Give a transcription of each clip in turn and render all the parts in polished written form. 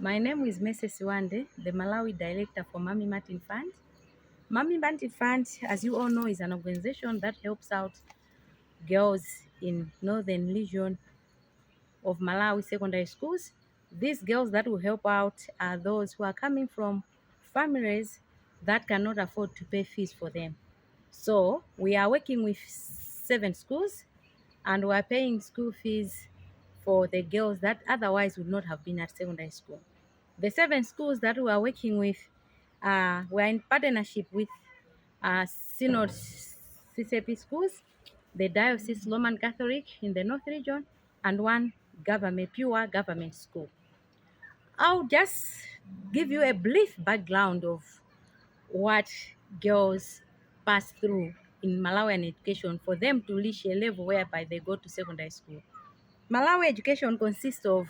My name is Mrs. Sibande, the Malawi director for Mami Martin Fund. Mami Martin Fund, as you all know, is an organization that helps out girls in northern region of Malawi secondary schools. These girls that will help out are those who are coming from families that cannot afford to pay fees for them. So we are working with 7 schools and we are paying school fees for the girls that otherwise would not have been at secondary school. The 7 schools that we are working with, we are in partnership with Synod CCP schools, the Diocese Roman Catholic in the North region, and one government, pure government school. I'll just give you a brief background of what girls pass through in Malawian education for them to reach a level whereby they go to secondary school. Malawi education consists of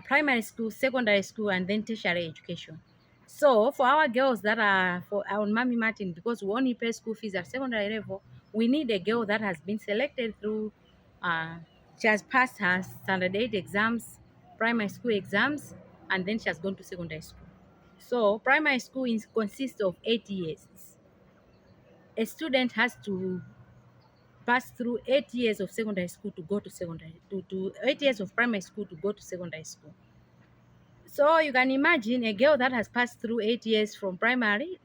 primary school, secondary school, and then tertiary education. So for our girls that are on Mami Martin, because we only pay school fees at secondary level, we need a girl that has been selected through, she has passed her standard 8 exams, primary school exams, and then she has gone to secondary school. So primary school consists of 8 years. A student has to pass through 8 years of secondary school to go to secondary, to 8 years of primary school to go to secondary school. So you can imagine a girl that has passed through 8 years from primary,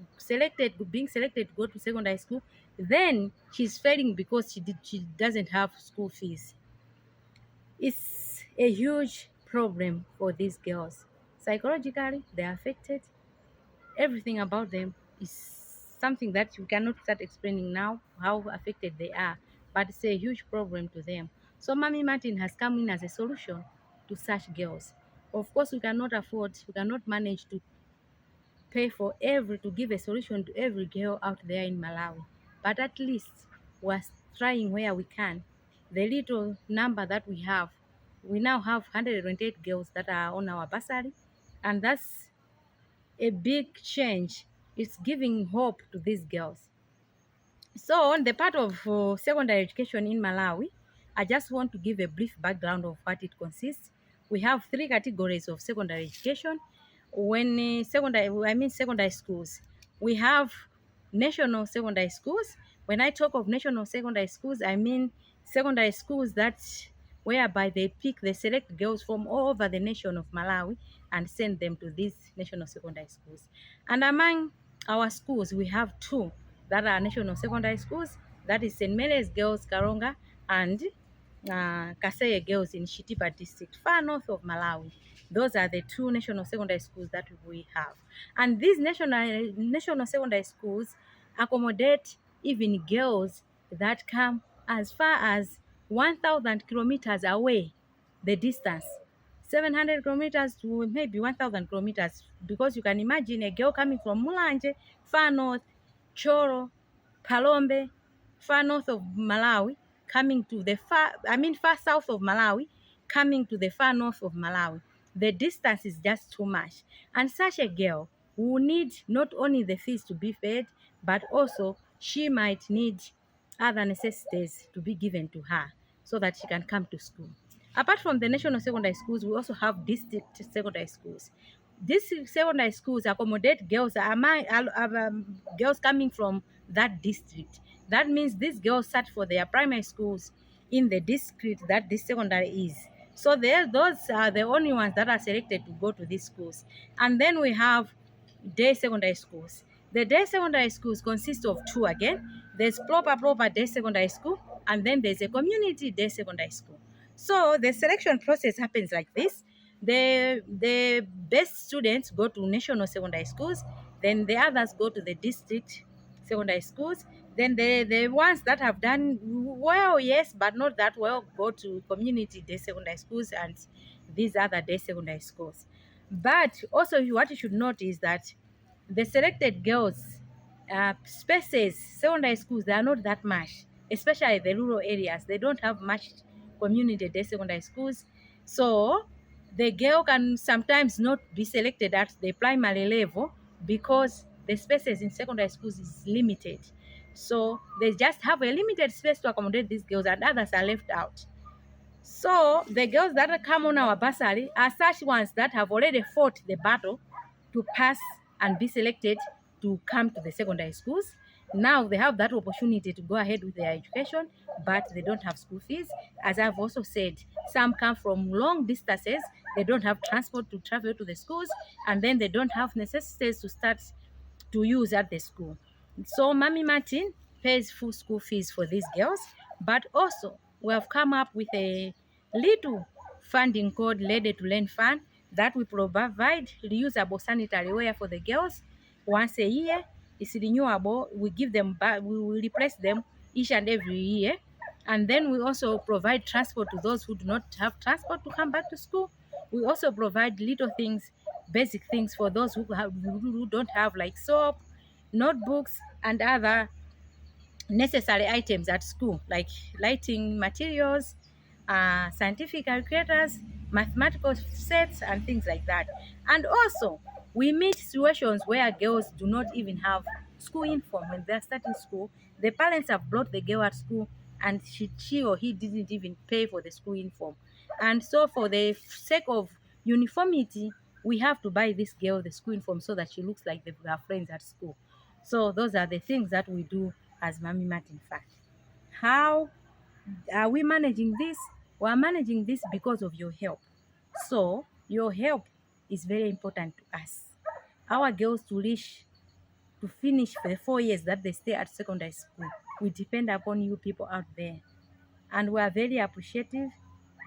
being selected to go to secondary school, then she's failing because she doesn't have school fees. It's a huge problem for these girls. Psychologically, they're affected. Everything about them is something that you cannot start explaining now how affected they are, but it's a huge problem to them. So Mami Martin has come in as a solution to such girls. Of course, we cannot manage to pay to give a solution to every girl out there in Malawi, but at least we're trying where we can. The little number that we now have 128 girls that are on our bursary, and that's a big change. It's giving hope to these girls. So on the part of secondary education in Malawi, I just want to give a brief background of what it consists. We have 3 categories of secondary education. When secondary schools, we have national secondary schools. When I talk of national secondary schools, I mean secondary schools that whereby they select girls from all over the nation of Malawi and send them to these national secondary schools. And among our schools, we have 2 that are national secondary schools. That is St. Mary's Girls Karonga and Kaseye Girls in Shitipa district, far north of Malawi. Those are the 2 national secondary schools that we have. And these national secondary schools accommodate even girls that come as far as 1,000 kilometers away, the distance. 700 kilometers to maybe 1,000 kilometers, because you can imagine a girl coming from Mulanje, far north, Choro, Palombe, far north of Malawi, coming to the far south of Malawi, coming to the far north of Malawi. The distance is just too much. And such a girl will need not only the fees to be fed, but also she might need other necessities to be given to her so that she can come to school. Apart from the national secondary schools, we also have district secondary schools. District secondary schools accommodate girls girls coming from that district. That means these girls search for their primary schools in the district that this secondary is. So those are the only ones that are selected to go to these schools. And then we have day secondary schools. The day secondary schools consist of 2 again. There's proper day secondary school, and then there's a community day secondary school. So the selection process happens like this. The best students go to national secondary schools, then the others go to the district secondary schools, then the ones that have done well, yes, but not that well, go to community day secondary schools and these other day secondary schools. But also what you should note is that the selected girls spaces, secondary schools, they are not that much, especially the rural areas. They don't have much community day secondary schools. So the girl can sometimes not be selected at the primary level because the spaces in secondary schools is limited. So they just have a limited space to accommodate these girls and others are left out. So the girls that come on our bursary are such ones that have already fought the battle to pass and be selected to come to the secondary schools. Now they have that opportunity to go ahead with their education, but they don't have school fees. As I've also said, some come from long distances. They don't have transport to travel to the schools, and then they don't have necessities to start to use at the school. So Mommy Martin pays full school fees for these girls, but also we have come up with a little funding called Lady to Learn Fund that we provide reusable sanitary wear for the girls once a year. It's renewable. We give them back, we will replace them each and every year. And then we also provide transport to those who do not have transport to come back to school. We also provide little things, basic things for those who don't have, like soap, notebooks, and other necessary items at school, like lighting materials, scientific calculators, mathematical sets, and things like that. And also, we meet situations where girls do not even have school uniform when they're starting school. The parents have brought the girl at school, and she or he didn't even pay for the school uniform. And so, for the sake of uniformity, we have to buy this girl the school uniform so that she looks like her friends at school. So those are the things that we do as Mommy Martin Fund. How are we managing this? We are managing this because of your help. So your help is very important to us. Our girls to finish for the 4 years that they stay at secondary school, we depend upon you people out there. And we are very appreciative.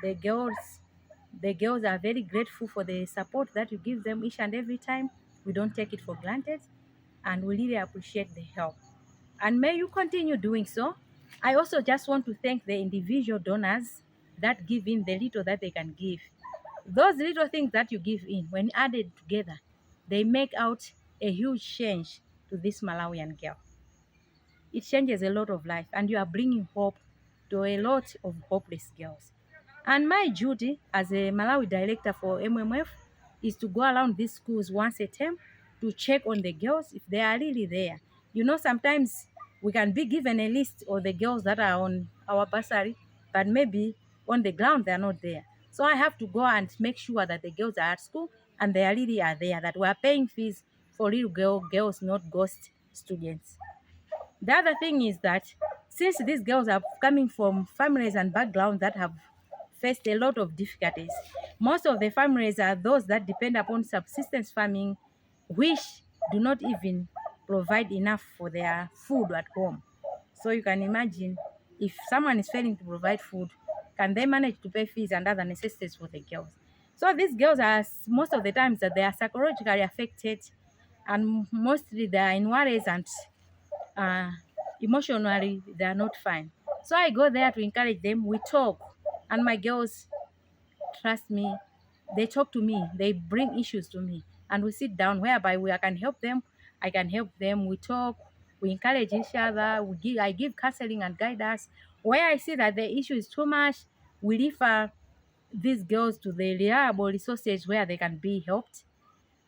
The girls are very grateful for the support that you give them each and every time. We don't take it for granted, and we really appreciate the help. And may you continue doing so. I also just want to thank the individual donors that give in the little that they can give. Those little things that you give in, when added together, they make out a huge change to this Malawian girl. It changes a lot of life, and you are bringing hope to a lot of hopeless girls. And my duty as a Malawi director for MMF is to go around these schools once a term to check on the girls if they are really there. You know, sometimes we can be given a list of the girls that are on our bursary, but maybe on the ground they are not there. So I have to go and make sure that the girls are at school and they really are there, that we are paying fees for real girls, not ghost students. The other thing is that since these girls are coming from families and backgrounds that have faced a lot of difficulties, most of the families are those that depend upon subsistence farming, which do not even provide enough for their food at home. So you can imagine, if someone is failing to provide food, can they manage to pay fees and other necessities for the girls? So these girls are, most of the times, that they are psychologically affected, and mostly they are in worries, and emotionally they are not fine. So I go there to encourage them. We talk, and my girls, trust me, they talk to me, they bring issues to me, and we sit down whereby I can help them, I can help them. We talk, we encourage each other, I give counseling and guidance. Where I see that the issue is too much, we refer these girls to the reliable resources where they can be helped.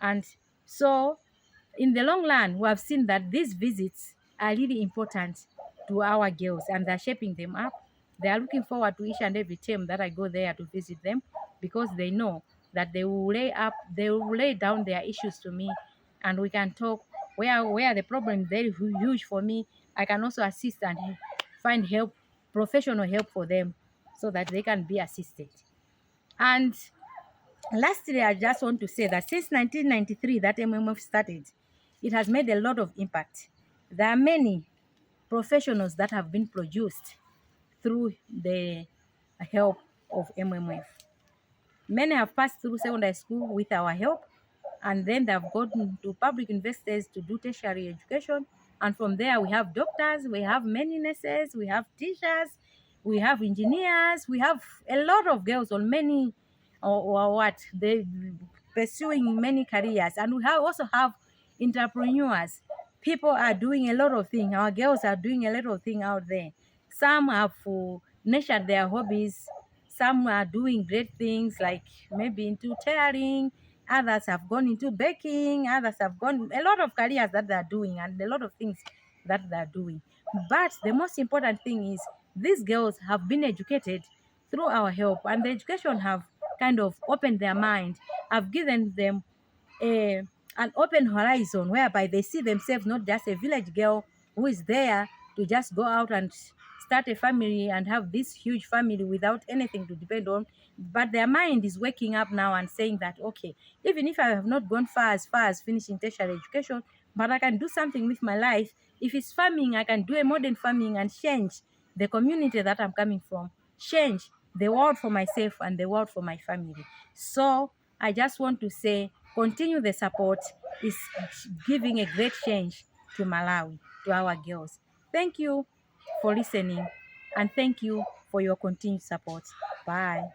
And so in the long run, we have seen that these visits are really important to our girls, and they're shaping them up. They are looking forward to each and every time that I go there to visit them, because they know that they will lay down their issues to me, and we can talk. Where the problem is very huge for me, I can also assist and find help, professional help for them, so that they can be assisted. And lastly, I just want to say that since 1993 that MMF started, it has made a lot of impact. There are many professionals that have been produced through the help of MMF. Many have passed through secondary school with our help, and then they have gone to public universities to do tertiary education. And from there, we have doctors, we have many nurses, we have teachers, we have engineers, we have a lot of girls on many, or what, they pursuing many careers. And we also have entrepreneurs. People are doing a lot of things. Our girls are doing a lot of things out there. Some have nurtured their hobbies. Some are doing great things, like maybe into tailoring. Others have gone into baking. Others have gone a lot of careers that they are doing, and a lot of things that they are doing. But the most important thing is these girls have been educated through our help, and the education have kind of opened their mind. I've given them a an open horizon whereby they see themselves not just a village girl who is there to just go out and start a family and have this huge family without anything to depend on, but their mind is waking up now and saying that, okay, even if I have not gone far as finishing tertiary education, but I can do something with my life. If it's farming, I can do a modern farming and change the community that I'm coming from, change the world for myself and the world for my family. So I just want to say, continue the support. Is giving a great change to Malawi, to our girls. Thank you for listening, and thank you for your continued support. Bye.